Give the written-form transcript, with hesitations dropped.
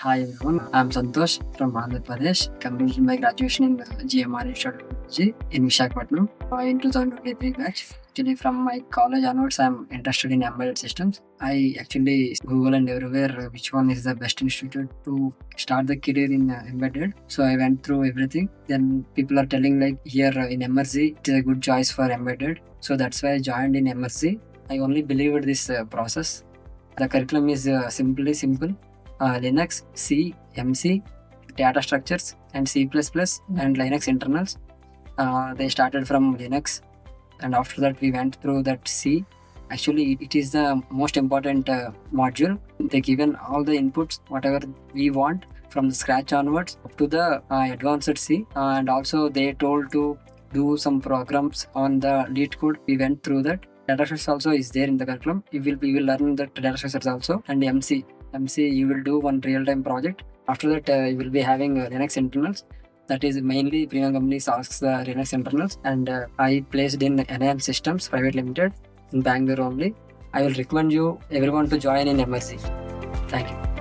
Hi everyone, I'm Santosh from Andhra Pradesh. Completed my graduation in GMR Institute of Technology in Visakhapatnam in 2023 batch. Actually, from my college onwards, I'm interested in embedded systems. I actually Google and everywhere which one is the best institute to start the career in embedded. So I went through everything. Then people are telling like here in Emertxe, it is a good choice for embedded. So that's why I joined in Emertxe. I only believed this process. The curriculum is simply simple. Linux, C, MC, data structures, and C++ and Linux internals. They started from Linux, and after that we went through that C. Actually, it is the most important module. They given all the inputs, whatever we want from the scratch onwards up to the advanced C, and also they told to do some programs on the lead code. We went through that. Data structures also is there in the curriculum. We will learn the data structures also, and MC, you will do one real-time project. After that, you will be having Linux internals. That is mainly premium companies asks the Linux internals, and I placed in Nhanz Systems Private Limited in Bangalore only. I will recommend you everyone to join in MSc. Thank you.